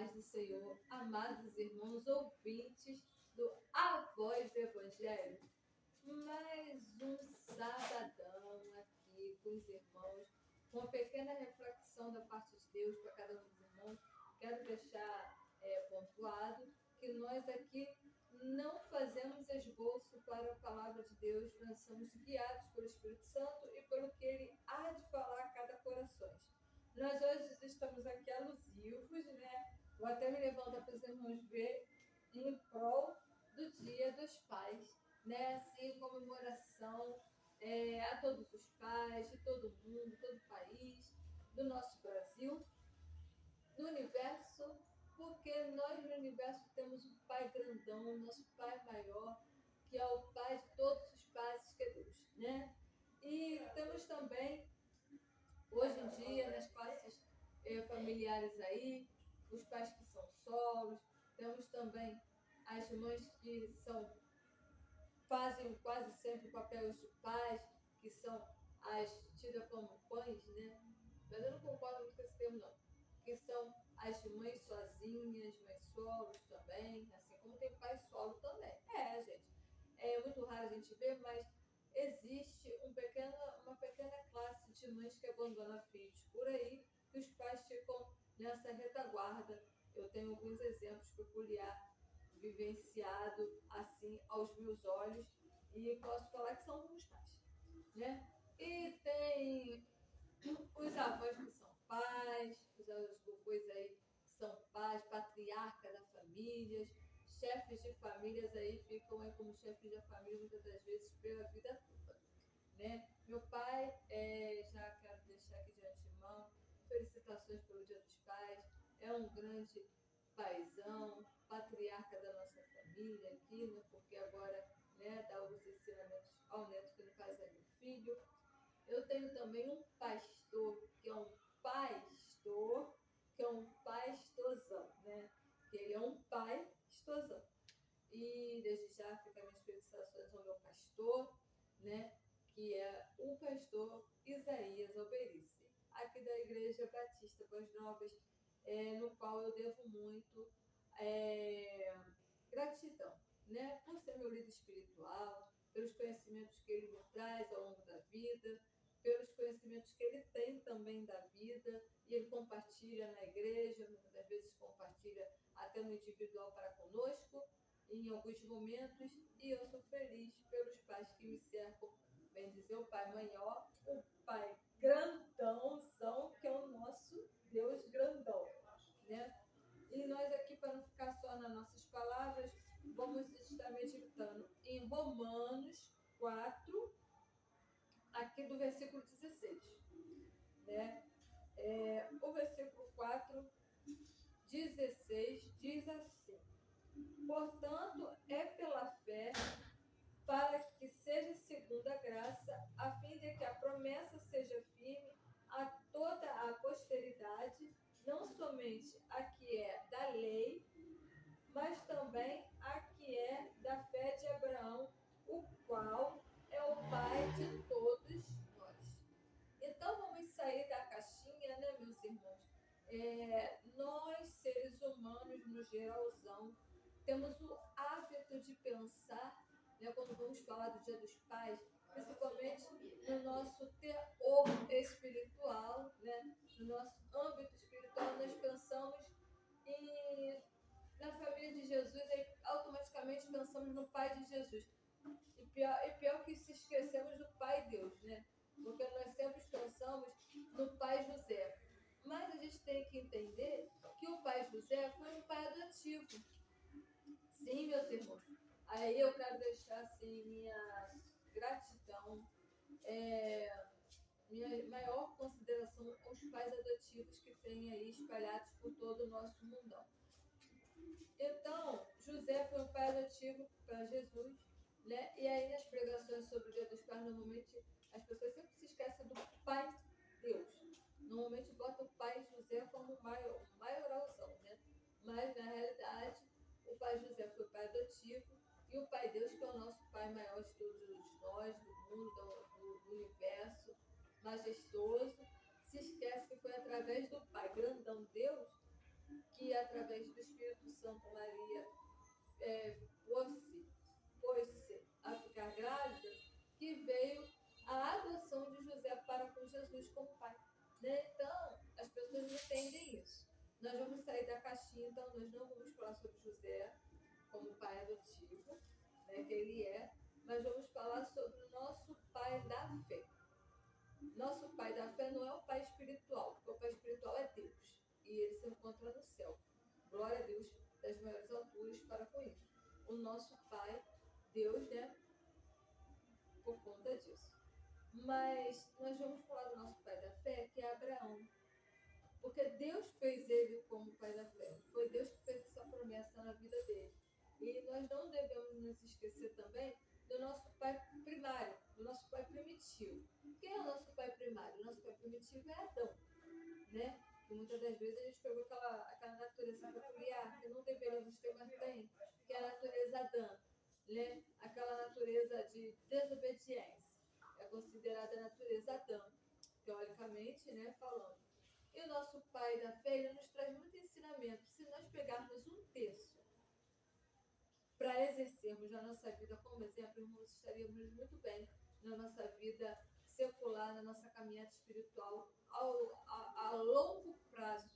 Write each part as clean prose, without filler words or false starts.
paz do Senhor, amados irmãos ouvintes do A Voz do Evangelho. Mais um sabadão aqui com os irmãos, com uma pequena reflexão da parte de Deus para cada um dos irmãos. Quero deixar pontuado que nós aqui não fazemos esboço para a palavra de Deus, nós somos guiados pelo Espírito Santo e pelo que Ele há de falar a cada coração. Nós hoje estamos aqui alusivos, né? Vou até me levantar para os irmãos ver em prol do Dia dos Pais, né? Assim, em comemoração a todos os pais de todo mundo, todo o país, do nosso Brasil, do universo, porque nós no universo temos um Pai grandão, o nosso Pai maior, que é o Pai de todos os pais, que é Deus, né? E temos também hoje em dia, nas classes familiares aí, os pais que são solos, temos também as mães que fazem quase sempre papéis de pais, que são as tidas como mães, né? Mas eu não concordo muito com esse termo, não. Que são as mães sozinhas, mães solos também, assim como tem pai solo também. Gente, é muito raro a gente ver, mas existe uma pequena classe de mães que abandonam filhos por aí, que os pais ficam nessa retaguarda. Eu tenho alguns exemplos peculiares vivenciado assim aos meus olhos e posso falar que são alguns pais, né? E tem os avós que são pais, os avós aí que são pais, patriarca da família, chefes de famílias aí ficam aí como chefes de família muitas das vezes pela vida toda, né? Meu pai, já quero deixar aqui de antemão, felicitações pelo Dia dos Pais, é um grande paizão, patriarca da nossa família aqui, né? Porque agora, né, dá os ensinamentos ao neto, que no caso é meu filho. Eu tenho também um pastor, que é um pastor, que é um pastorzão, né? Que ele é um pastorzão. E desde já fica minhas felicitações ao meu pastor, né? Que é o pastor Isaías Alberice, aqui da Igreja Batista Boas Novas, no qual eu devo muito gratidão, né? Por ser meu líder espiritual, pelos conhecimentos que ele me traz ao longo da vida, pelos conhecimentos que ele tem também da vida, e ele compartilha na igreja, muitas das vezes compartilha até no individual para conosco, em alguns momentos, e eu sou feliz pelos pais que me cercam, bem dizer, o Pai maior, o Pai grandãozão, que é o nosso Deus grandão, né? E nós aqui, para não ficar só nas nossas palavras, vamos estar meditando em Romanos 4, aqui do versículo 16, né? O versículo 4, 16, diz assim: portanto, é pela fé, para que seja segundo a graça, a fim de que a promessa seja firme a toda a posteridade, não somente a que é da lei, mas também a que é da fé de Abraão, o qual é o pai de todos nós. Então vamos sair da caixinha, né, meus irmãos? Nós, seres humanos, no geralzão, temos o hábito de pensar, né, quando vamos falar do Dia dos Pais, principalmente no nosso teor espiritual, né, no nosso âmbito espiritual, nós pensamos na família de Jesus e automaticamente pensamos no Pai de Jesus. E pior que se esquecemos do Pai Deus, né? Porque nós sempre pensamos no Pai José. Mas a gente tem que entender que o Pai José foi um pai adotivo. Sim, meus irmãos. Aí eu quero deixar assim minha gratidão, minha maior consideração aos pais adotivos que tem aí espalhados por todo o nosso mundão. Então, José foi um pai adotivo para Jesus, né? E aí nas pregações sobre o Dia dos Pais, normalmente as pessoas sempre se esquecem do Pai Deus. Normalmente botam o pai José como maioralzão, né? Mas na realidade, o pai José foi pai adotivo e o pai Deus, que é o nosso pai maior de todos nós, do mundo, do universo, majestoso, se esquece que foi através do Pai grandão Deus que através Espírito Santo, Maria pôs-se a ficar grávida, que veio a adoção de José para com Jesus como pai. Né? Então, as pessoas não entendem isso. Nós vamos sair da caixinha, então nós não vamos falar sobre José como pai adotivo, né, que ele é, mas vamos falar sobre o nosso pai da fé. Nosso pai da fé não é o pai espiritual, porque o pai espiritual é Deus, e ele se encontra no céu. Glória a Deus das maiores alturas para com isso. O nosso pai, Deus, né, por conta disso. Mas nós vamos falar do nosso pai da fé, que é Abraão. Porque Deus fez ele como pai da fé. Foi Deus que fez essa promessa na vida dele. E nós não devemos nos esquecer também do nosso pai primário, do nosso pai primitivo. Quem é o nosso pai primário? O nosso pai primitivo é Adão, né? Que muitas das vezes a gente pegou aquela natureza peculiar que não deveríamos ter, mas tem, que é a natureza Adã, né? Aquela natureza de desobediência. É considerada a natureza Adã, teoricamente, né, falando. E o nosso pai da fé, ele nos traz muito ensinamento. Se nós pegarmos um texto para exercermos na nossa vida como exemplo, irmãos, estaríamos muito bem na nossa vida secular, na nossa caminhada espiritual a longo prazo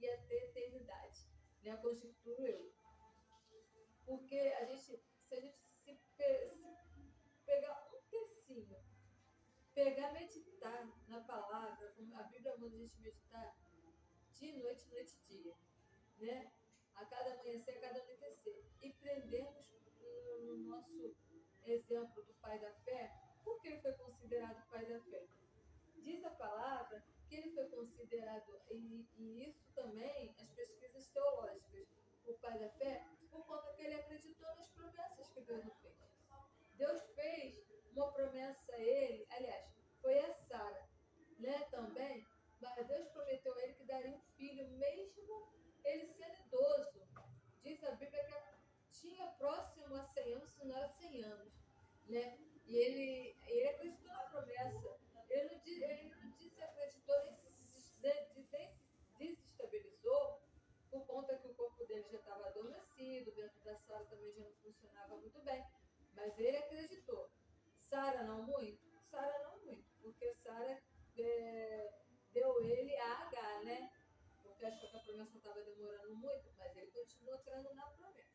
e até eternidade. Né? Constituo eu. Porque se a gente pegar um textinho, meditar na palavra, como a Bíblia manda a gente meditar, dia, noite e dia, né? A cada amanhecer, a cada anoitecer. E prendermos no nosso exemplo do pai da fé, por que ele foi considerado pai da fé? Diz a palavra que ele foi considerado, e isso também, as pesquisas teológicas, o pai da fé, por conta que ele acreditou nas promessas que Deus fez. Deus fez uma promessa a ele, aliás, foi a Sara, né, também, mas Deus prometeu a ele que daria um filho, mesmo ele sendo idoso. Diz a Bíblia que tinha próximo a 100 anos, se não era 100 anos, né? E ele acreditou na promessa. Ele não disse acreditou, nem desestabilizou, por conta que o corpo dele já estava adormecido, dentro da sala também já não funcionava muito bem. Mas ele acreditou. Sara não muito? Sara não muito, porque Sara deu ele a Agar, né? Porque achou que a promessa estava demorando muito, mas ele continuou crendo na promessa.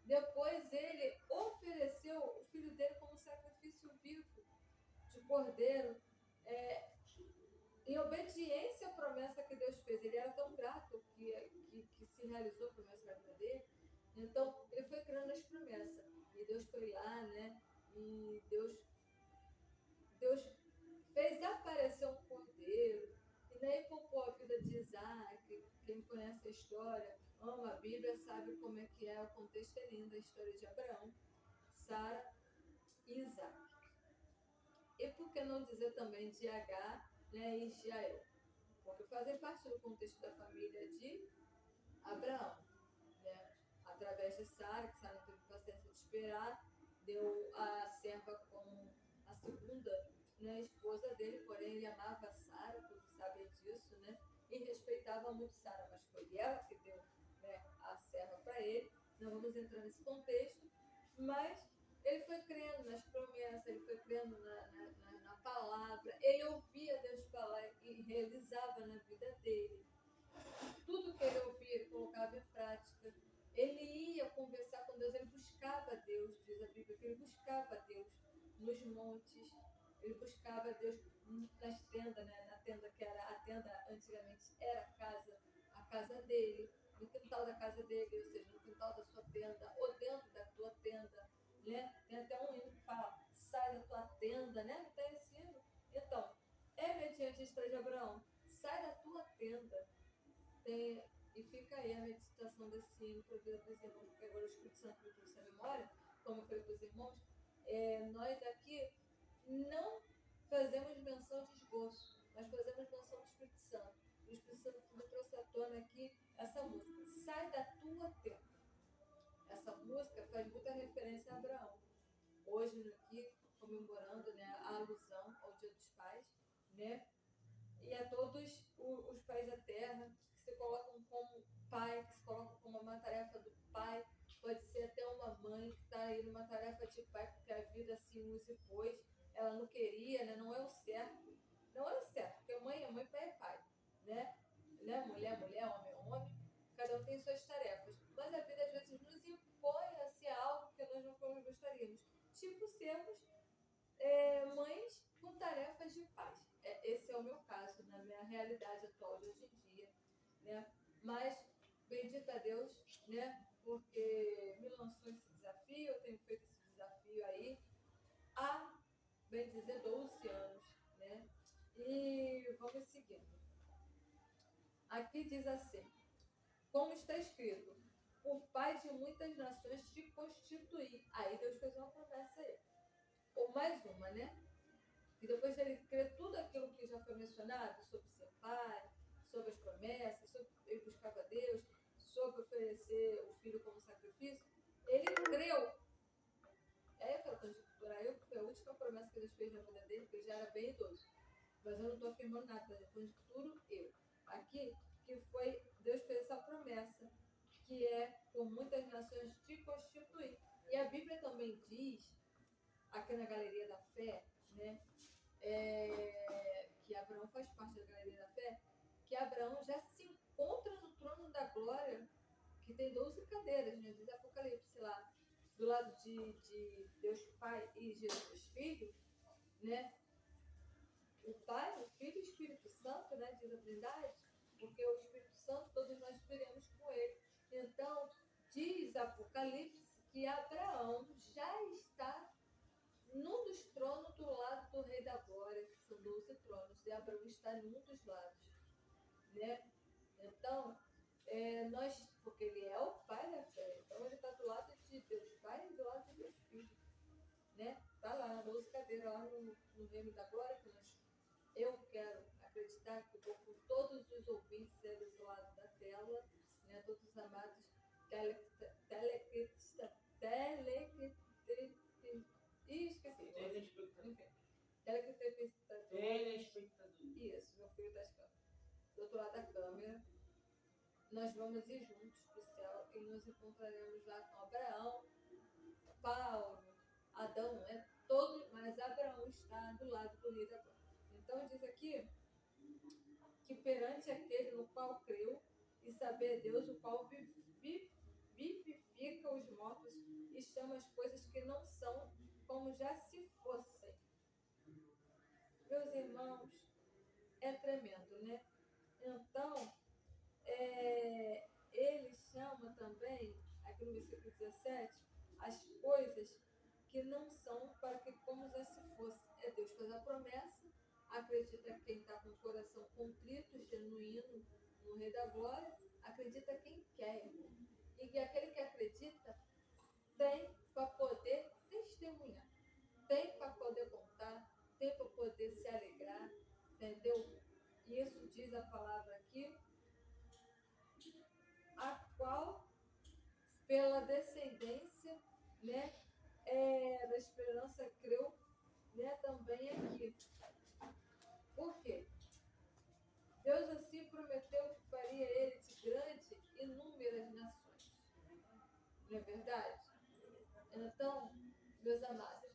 Depois ele ofereceu o filho dele como sacrifício vivo de cordeiro, em obediência à promessa que Deus fez. Ele era tão grato que se realizou a promessa da vida dele. Então, ele foi crendo nas promessas. E Deus foi lá, né? E Deus fez aparecer um cordeiro. E daí poupou a vida de Isaac. Quem conhece a história, ama a Bíblia, sabe como é que é. O contexto é lindo, a história de Abraão, Sara e Isaac. E por que não dizer também de Agar, né, e Israel? Porque fazem parte do contexto da família de Abraão, né? Através de Sara, que Sara não teve paciência de esperar, deu a serva como a segunda, né, esposa dele, porém ele amava Sara, todos sabem disso, né? E respeitava muito Sara, mas foi ela que deu, né, a serva para ele. Não vamos entrar nesse contexto, mas ele foi crendo nas promessas, ele foi crendo na palavra, ele ouvia Deus falar e realizava na vida dele. Tudo que ele ouvia, ele colocava em prática. Ele ia conversar com Deus, ele buscava Deus, diz a Bíblia, que ele buscava Deus nos montes, ele buscava Deus nas tendas, né? Na tenda que era a tenda antigamente era a casa dele, no quintal da casa dele, ou seja, no quintal da sua tenda, ou dentro da tua tenda, né? Tem até um hino que fala, sai da tua tenda, né? Não tem esse hino? Então, mediante a história de Abraão, sai da tua tenda. E fica aí a meditação desse hino para a vida dos irmãos, porque agora o Espírito Santo me trouxe a memória, como eu falei para os irmãos, nós aqui não fazemos menção de esboço, mas fazemos menção do Espírito Santo. O Espírito Santo me trouxe à tona aqui essa música, sai da tua tenda. Essa música faz muita referência a Abraão. Hoje aqui, comemorando, né, a alusão ao Dia dos Pais, né? E a todos os pais da terra, que se colocam como pai, que se colocam como uma tarefa do pai, pode ser até uma mãe que está aí numa tarefa de pai, porque a vida assim nos impôs, ela não queria, né? Não é o certo. Não é o certo, porque mãe é mãe, pai é pai, né? Mulher é mulher, homem é homem, cada um tem suas tarefas. Mas a vida às vezes nos impõe a ser algo que nós não gostaríamos. Tipo, sermos mães com tarefas de pais. Esse é o meu caso, na minha realidade atual de hoje em dia, né? Mas, bendito a Deus, né? Porque me lançou esse desafio, eu tenho feito esse desafio aí há, bem dizer, 12 anos, né? E vamos seguindo. Aqui diz assim, como está escrito, por pai de muitas nações te constituí. Aí Deus fez uma promessa aí. Ou mais uma, né? E depois ele crê tudo aquilo que já foi mencionado sobre ser pai, sobre as promessas, sobre ele buscava Deus, sobre oferecer o filho como sacrifício. Ele creu. Eu quero conjecturar eu, porque foi a última promessa que Deus fez na vida dele, porque ele já era bem idoso. Mas eu não estou afirmando nada, eu conjecturo eu. Aqui, que foi, Deus fez essa promessa, que é por muitas nações te constituir. E a Bíblia também diz, aqui na Galeria da Fé, né? Que Abraão faz parte da Galeria da Fé, que Abraão já se encontra no trono da glória, que tem 12 cadeiras, né? Diz Apocalipse lá, do lado de Deus Pai e Jesus Filho, né? O Pai, o Filho e o Espírito Santo, né? Diz a Trindade, porque o Espírito Santo todos nós subiremos com ele. Então, diz Apocalipse que Abraão já está num dos tronos do lado do Rei da Glória, que são 12 tronos, e Abraão está em um dos lados, né? Então, porque ele é o Pai da fé, então ele está do lado de Deus Pai e do lado de Deus Filho, né? Está lá na 12 cadeira, lá no Reino da Glória, que eu quero acreditar que vou com todos os ouvintes do lado da tela, né? Todos os amados esqueci. Telespectadores. Isso, meu filho está escando. Do outro lado da câmera, nós vamos ir juntos para o céu e nos encontraremos lá com Abraão, Paulo, Adão, né? Mas Abraão está do lado do rei da glória. Então diz aqui que perante aquele no qual creu e saber Deus, o qual vivifica os mortos e chama as coisas que não são como já se fossem. Meus irmãos, é tremendo, né? Então, ele chama também, aqui no versículo 17, as coisas que não são para que como já se fosse. Deus faz a promessa, acredita quem está com o coração contrito, genuíno, no Rei da Glória, acredita quem quer, irmão. E que aquele que acredita tem para poder testemunhar, tem para poder contar, tem para poder se alegrar, entendeu? Isso diz a palavra aqui, a qual, pela descendência, né, da esperança, creu, né, também aqui. Por quê? Deus assim prometeu que faria ele de grande e inúmeras nações. Não é verdade? Então, meus amados,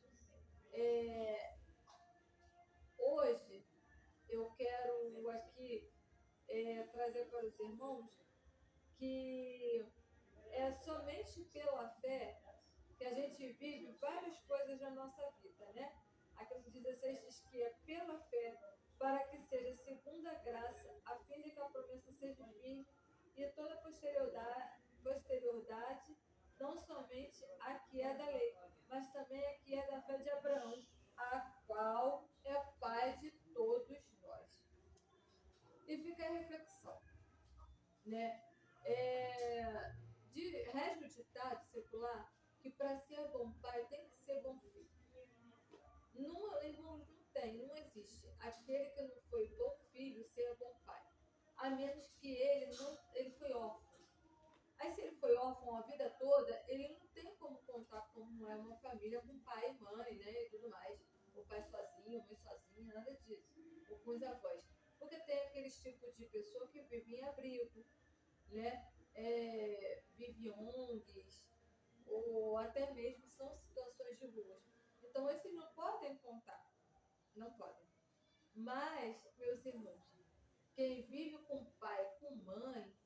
hoje eu quero aqui trazer para os irmãos que é somente pela fé que a gente vive várias coisas na nossa vida, né? Aqui no 16 diz que é pela fé, para que seja segundo a graça, a fim de que a promessa seja firme e toda posterioridade, não somente a que é da lei, mas também a que é da fé de Abraão, a qual é pai de todos nós. E fica a reflexão, né? Rege o ditado secular que para ser bom pai tem que ser bom filho. Não tem, não existe aquele que não foi bom filho ser bom pai, a menos que ele foi órfão. Aí se ele foi órfão a vida toda, ele não tem como contar como é uma família com pai e mãe, né, e tudo mais, o pai sozinho, a mãe sozinha, nada disso, ou com os avós, porque tem aqueles tipos de pessoa que vive em abrigo, né? Vive até mesmo são situações de rua. Então, esses não podem contar. Não podem. Mas, meus irmãos, quem vive com pai e com mãe,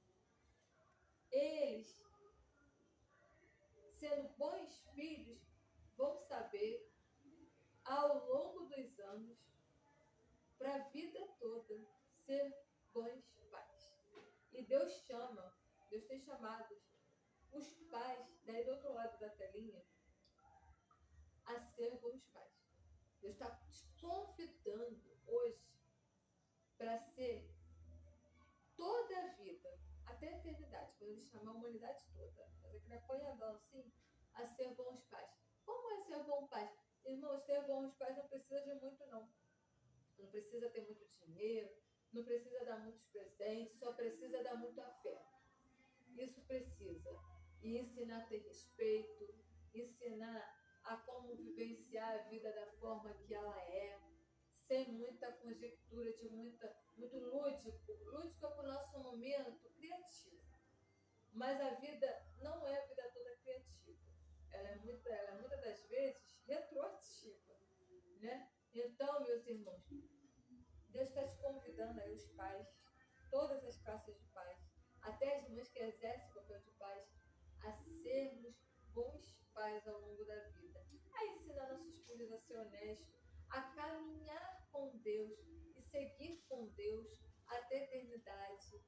eles, sendo bons filhos, vão saber, ao longo dos anos, para a vida toda, ser bons pais. E Deus tem chamado os pais, daí do outro lado da telinha, a ser bons pais. Deus está te convidando hoje para ser toda a vida, até a eternidade, quando Ele chamar a humanidade toda, fazer aquele apanhadão assim, a ser bons pais. Como é ser bom pai? Irmãos, ser bons pais não precisa de muito, não. Não precisa ter muito dinheiro, não precisa dar muitos presentes, só precisa dar muito afeto. Isso precisa. E ensinar a ter respeito, ensinar a como vivenciar a vida da forma que ela é, sem muita conjectura, muito lúdico. Lúdico é para o nosso momento criativo. Mas a vida não é a vida toda criativa. Ela é muitas das vezes retroativa, né? Então, meus irmãos, Deus está te convidando aí, os pais, todas as classes de pais, até as mães que exercem o papel de pais, a sermos bons pais ao longo da vida, a ensinar nossos filhos a ser honestos, a caminhar com Deus e seguir com Deus até a eternidade,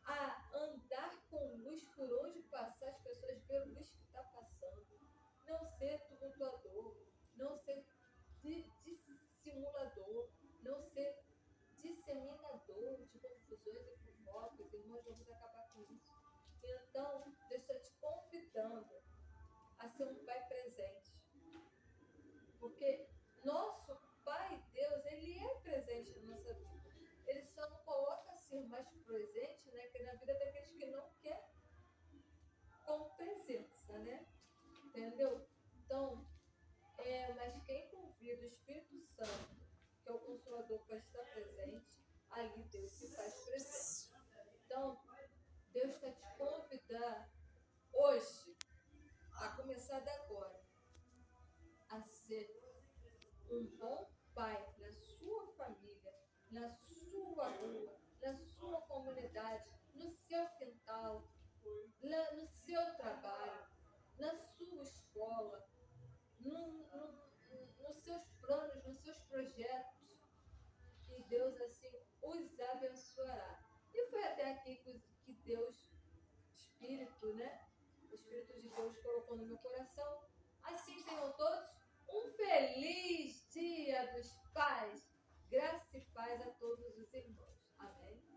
a andar com luz por onde passar, as pessoas verem a luz que está passando, não ser tumultuador, não ser dissimulador, não ser disseminador de confusões e fofocas. Irmãos, vamos acabar com isso. Então, Deus está te convidando a ser um pai presente. Porque nosso Pai Deus, Ele é presente na nossa vida. Ele só não coloca assim mais presente, né? Que na vida daqueles que não quer com presença, né? Entendeu? Então, mas quem convida o Espírito Santo, que é o Consolador, para estar presente, ali Deus se faz presente. Então, Deus está te convidando hoje, a começar de agora, a ser um bom pai na sua família, na sua rua, na sua comunidade, no seu quintal, no seu trabalho, na sua escola, nos seus planos, nos seus projetos. E Deus assim os abençoará. E foi até aqui que Deus, Espírito, né? O Espírito de Deus colocou no meu coração. Assim tenham todos um feliz Dia dos Pais. Graça e paz a todos os irmãos. Amém.